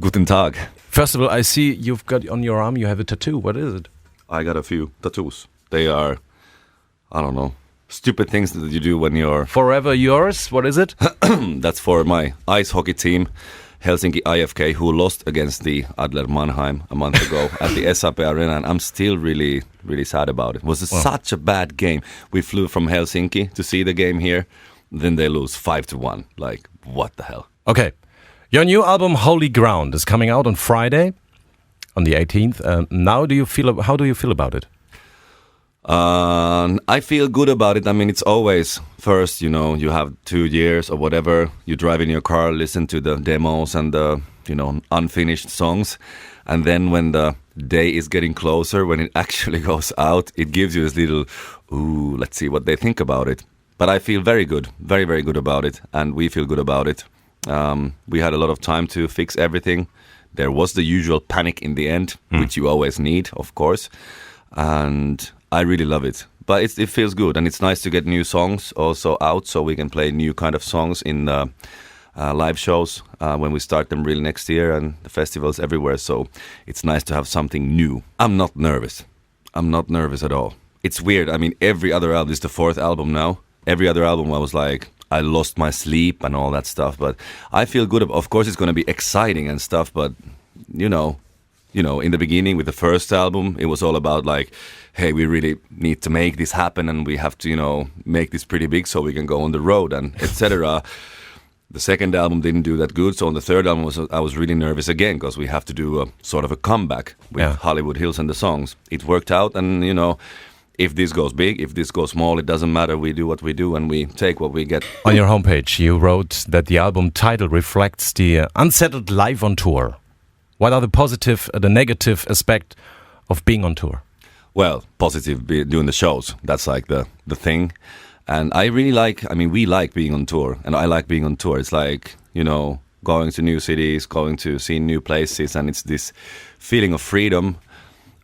Guten Tag. First of all, I see you've got on your arm, you have a tattoo. What is it? I got a few tattoos. They are, I don't know, stupid things that you do when you're... Forever yours? What is it? That's for my ice hockey team, Helsinki IFK, who lost against the Adler Mannheim a month ago at the SAP Arena, and I'm still really, really sad about it. It was such a bad game. We flew from Helsinki to see the game here, then they lose 5-1. Like, what the hell? Okay. Your new album, Holy Ground, is coming out on Friday, on the 18th. How do you feel about it? I feel good about it. I mean, it's always first, you have 2 years or whatever. You drive in your car, listen to the demos and the, unfinished songs. And then when the day is getting closer, when it actually goes out, it gives you this little, ooh, let's see what they think about it. But I feel very good, very, very good about it. And we feel good about it. We had a lot of time to fix everything. There was the usual panic in the end, which you always need, of course. And I really love it. But it feels good, and it's nice to get new songs also out, so we can play new kind of songs in live shows when we start them really next year, and the festivals everywhere. So it's nice to have something new. I'm not nervous. I'm not nervous at all. It's weird. I mean, every other album, this is the 4th album now. Every other album I was like, I lost my sleep and all that stuff. But I feel good. Of course, it's going to be exciting and stuff, but, in the beginning with the first album, it was all about like, hey, we really need to make this happen and we have to, make this pretty big so we can go on the road and etc. The second album didn't do that good. So on the third album, I was really nervous again because we have to do a sort of a comeback with Hollywood Hills and the songs. It worked out and, if this goes big, if this goes small, it doesn't matter. We do what we do and we take what we get. On your homepage, you wrote that the album title reflects the unsettled life on tour. What are the positive and the negative aspect of being on tour? Well, positive, doing the shows. That's like the thing. And I really we like being on tour. And I like being on tour. It's like, going to new cities, going to see new places. And it's this feeling of freedom,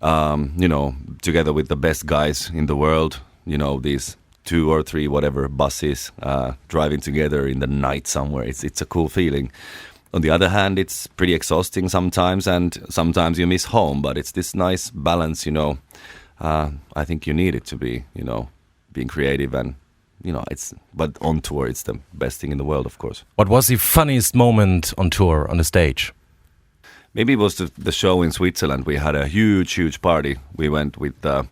together with the best guys in the world. These 2 or 3, whatever, buses driving together in the night somewhere. It's a cool feeling. On the other hand, it's pretty exhausting sometimes, and sometimes you miss home, but it's this nice balance, I think you need it to be, being creative and, but on tour, it's the best thing in the world, of course. What was the funniest moment on tour, on the stage? Maybe it was the show in Switzerland. We had a huge party. We went with a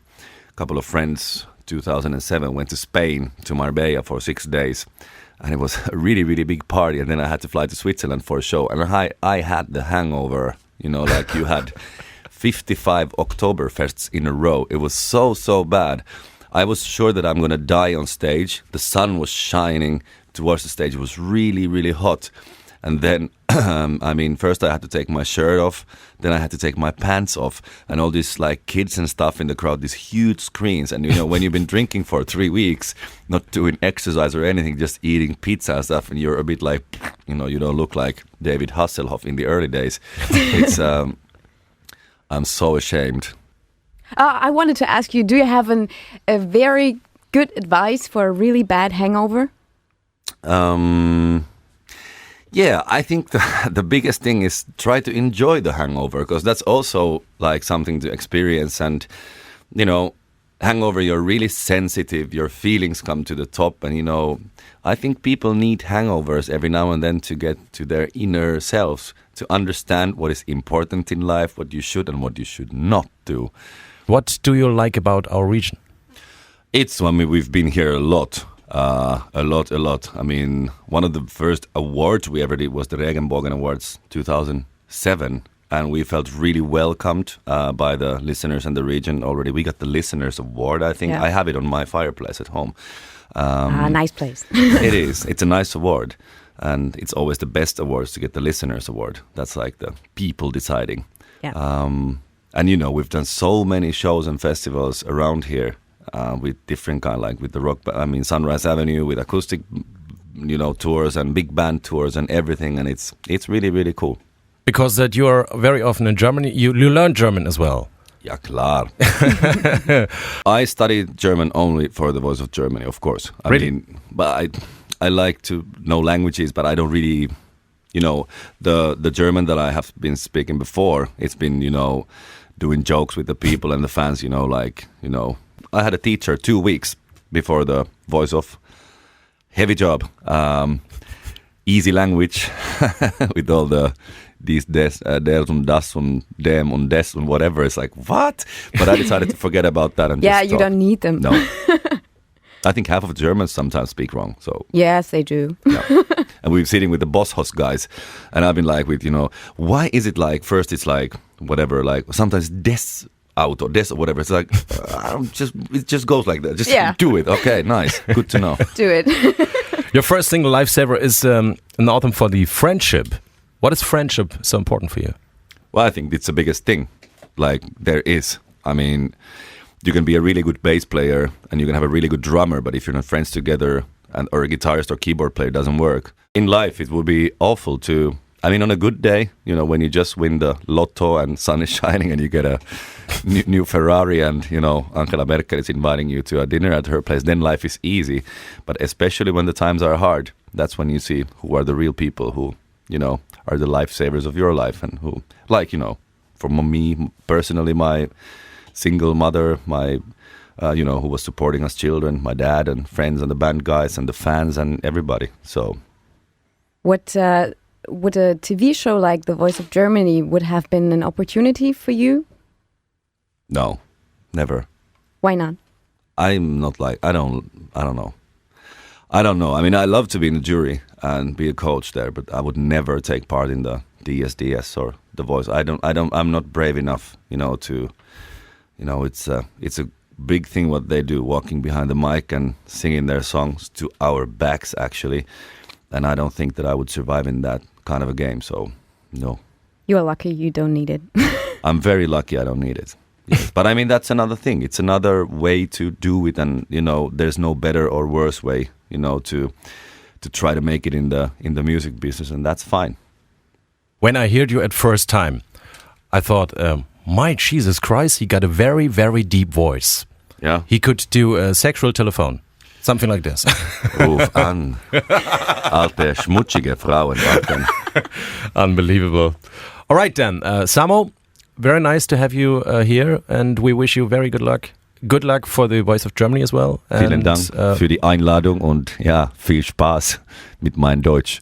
couple of friends, 2007, went to Spain, to Marbella for 6 days. And it was a really, really big party. And then I had to fly to Switzerland for a show. And I had the hangover, like you had 55 Oktoberfests in a row. It was so bad. I was sure that I'm going to die on stage. The sun was shining towards the stage. It was really, really hot. And then, first I had to take my shirt off, then I had to take my pants off, and all these like kids and stuff in the crowd, these huge screens. And when you've been drinking for 3 weeks, not doing exercise or anything, just eating pizza and stuff, and you're a bit like, you don't look like David Hasselhoff in the early days. It's, I'm so ashamed. I wanted to ask you, do you have a very good advice for a really bad hangover? Yeah, I think the biggest thing is try to enjoy the hangover, because that's also like something to experience. And, hangover, you're really sensitive, your feelings come to the top. And, I think people need hangovers every now and then to get to their inner selves, to understand what is important in life, what you should and what you should not do. What do you like about our region? We've been here a lot. A lot. I mean, one of the first awards we ever did was the Regenbogen Awards 2007, and we felt really welcomed by the listeners in the region already. We got the Listeners Award, I think. Yeah. I have it on my fireplace at home. Nice place. It is. It's a nice award, and it's always the best awards to get the Listeners Award. That's like the people deciding. Yeah. And, we've done so many shows and festivals around here. With different kind, like with the rock, Sunrise Avenue, with acoustic, tours and big band tours and everything, and it's really, really cool. Because that you are very often in Germany, you learn German as well. Ja, klar. I studied German only for the Voice of Germany, of course. I really? mean, but I like to know languages, but I don't really you know, the German that I have been speaking before, it's been, you know, doing jokes with the people and the fans, you know, like, you know, I had a teacher 2 weeks before the voice of. Heavy job, easy language with all these des und das und dem und des and whatever. It's like, what? But I decided to forget about that and yeah, just you talk. don't need them. No. I think half of Germans sometimes speak wrong. So Yes, they do. yeah. And we're sitting with the boss host guys, and I've been like, with, you know, why is it like, first it's like, whatever, like sometimes des out or des or whatever. It's like, it just goes like that. Just do it. Okay, nice. Good to know. Do it. Your first single, Lifesaver, is an anthem for the friendship. What is friendship so important for you? Well, I think it's the biggest thing, like, there is. I mean, you can be a really good bass player and you can have a really good drummer, but if you're not friends together or a guitarist or keyboard player, it doesn't work. In life, it would be awful to, I mean, on a good day, you know, when you just win the lotto and sun is shining and you get a new Ferrari and, you know, Angela Merkel is inviting you to a dinner at her place, then life is easy. But especially when the times are hard, that's when you see who are the real people who, you know, are the lifesavers of your life and who, like, you know, for me personally, my single mother, my, you know, who was supporting us children, my dad and friends and the band guys and the fans and everybody. So, What would a TV show like The Voice of Germany would have been an opportunity for you? No, never. Why not? I'm not like, I don't know. I don't know. I mean, I love to be in the jury and be a coach there, but I would never take part in the DSDS or The Voice. I'm not brave enough, you know, to, you know, it's a big thing what they do, walking behind the mic and singing their songs to our backs, actually. And I don't think that I would survive in that kind of a game. So, no. You are lucky you don't need it. I'm very lucky I don't need it. Yes. But I mean, that's another thing. It's another way to do it. And, you know, there's no better or worse way, you know, to try to make it in the music business. And that's fine. When I heard you at first time, I thought, my Jesus Christ, he got a very, very deep voice. Yeah. He could do a sexual telephone. Something like this. Ruf an. Alte, schmutzige Frauen. Unbelievable. All right then, Samu, very nice to have you here and we wish you very good luck. Good luck for the Voice of Germany as well. Vielen Dank für die Einladung und ja, viel Spaß mit meinem Deutsch.